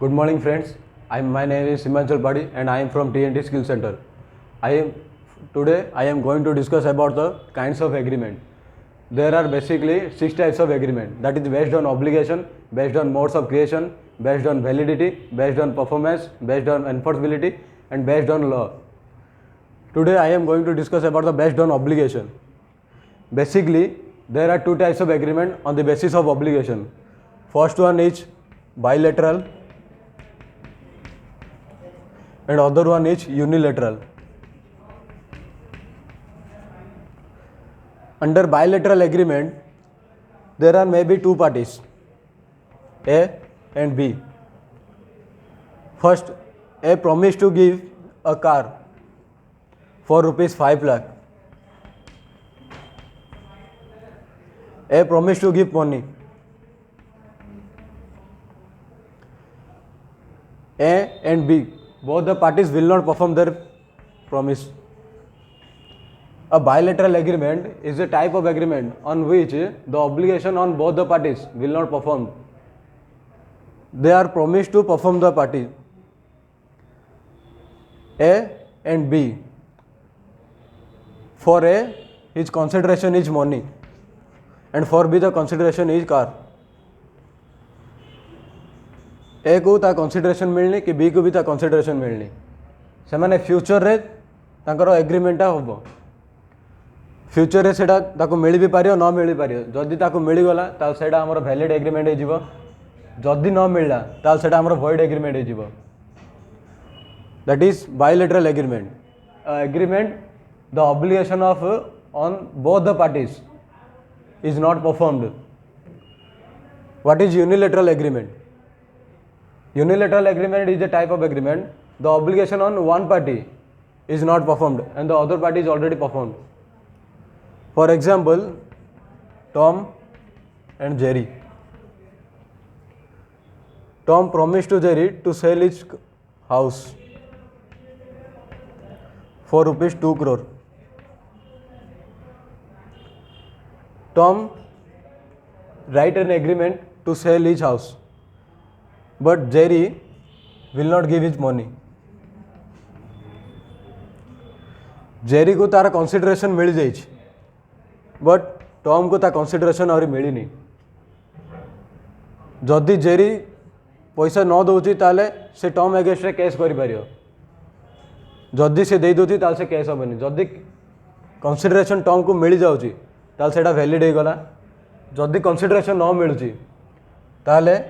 Good morning, friends. My name is Himanchal Padi and I am from TNT Skill Center. Today I am going to discuss about the kinds of agreement. There are basically 6 types of agreement, that is based on obligation, based on modes of creation, based on validity, based on performance, based on enforceability and based on law. Today I am going to discuss about the based on obligation. Basically there are 2 types of agreement on the basis of obligation. First one is bilateral and other one is unilateral. Under bilateral agreement, there are maybe 2 parties, A and B. First, A promised to give a car for rupees 5 lakh. A promised to give money. A and B, both the parties will not perform their promise. A bilateral agreement is a type of agreement on which the obligation on both the parties will not perform. They are promised to perform the party A and B. For A, his consideration is money and for B the consideration is car. A को ता consideration मिलनी कि B को भी ता consideration मिलनी से माने फ्यूचर रे तांकर एग्रीमेंट होबो फ्यूचर रे सेटा ताको मिल भी पारियो न मिल पारियो जदी ताको मिल गला ता सेटा हमर वैलिड एग्रीमेंट हे जिवो जदी न मिलला ता सेटा हमर void एग्रीमेंट हे जिवो that is bilateral agreement agreement the obligation of on both the parties is not performed. What is unilateral agreement? Unilateral agreement is a type of agreement the obligation on one party is not performed and the other party is already performed. For example, Tom and Jerry. Tom promised to Jerry to sell his house for rupees 2 crore. Tom write an agreement to sell his house, but Jerry will not give his money. Jerry को तारा consideration मिल जाइछ, but Tom को ता consideration और मिली नहीं. जदि Jerry पैसा न दौची ताले से Tom against रे केस करि पारियो. जदि से दे दोची ताले से केस होबनी. जदि consideration Tom को मिल जाउची ताले सेटा valid हे गला. जदि consideration न मिलुची ताले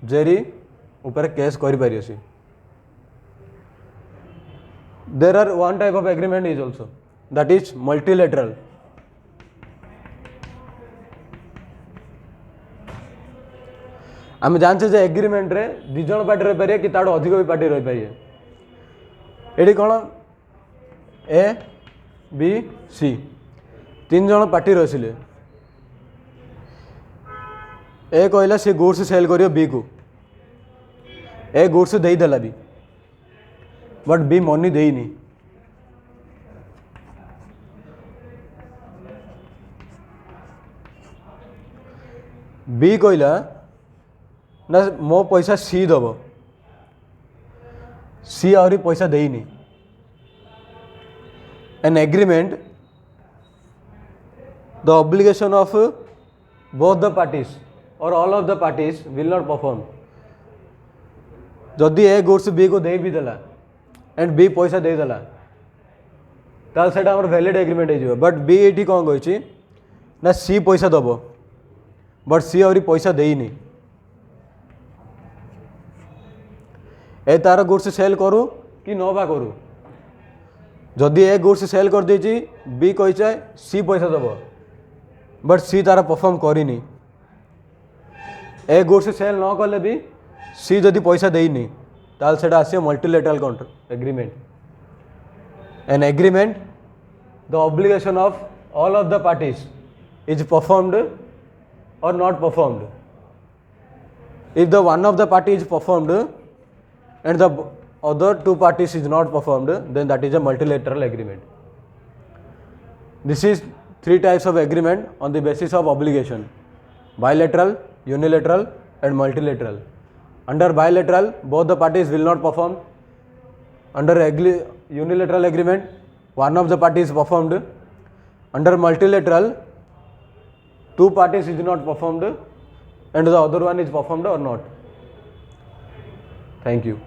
Jerry ऊपर केस करि पारियोसी. There are one type of agreement is also, that is multilateral. आम जानते जे एग्रीमेंट रे दि जण पार्टी रहि पारे कि ताडो अधिक भी पार्टी रहि पारे. AD cone A B C 3 जण पार्टी रहिसिले. ए कहला से गुड्स सेल करियो बी को. ए गुड्स देई देला बी बट बी मनी देइनी. बी कहला ना मो पैसा सी दब. सी आउरी पैसा देइनी. An agreement the obligation of both the parties or all of the parties will not perform. जदि ए गुड्स बी को दे भी देला एंड बी पैसा दे देला ताल सेटा हमर वैलिड एग्रीमेंट हे जिवो. बट बी एठी कोन कहछि ना सी पैसा दबो बट सी आउरी पैसा देइनी. ए तार गुड्स सेल करू कि न बा करू. जदि ए गुड्स सेल कर देछि बी कहछै सी पैसा दबो बट सी तारा परफॉर्म करिनी. ए गुड्स सेल न कले भी सी जदि पैसा देइनी ताल सेटा आसी multilateral contract agreement. An agreement the obligation of all of the parties is performed or not performed. If the one of the party is performed and the other 2 parties is not performed, then that is a multilateral agreement. This is 3 types of agreement on the basis of obligation: bilateral, unilateral and multilateral. Under bilateral, both the parties will not perform. Under unilateral agreement, one of the parties performed. Under multilateral, two parties is not performed and the other one is performed or not. Thank you.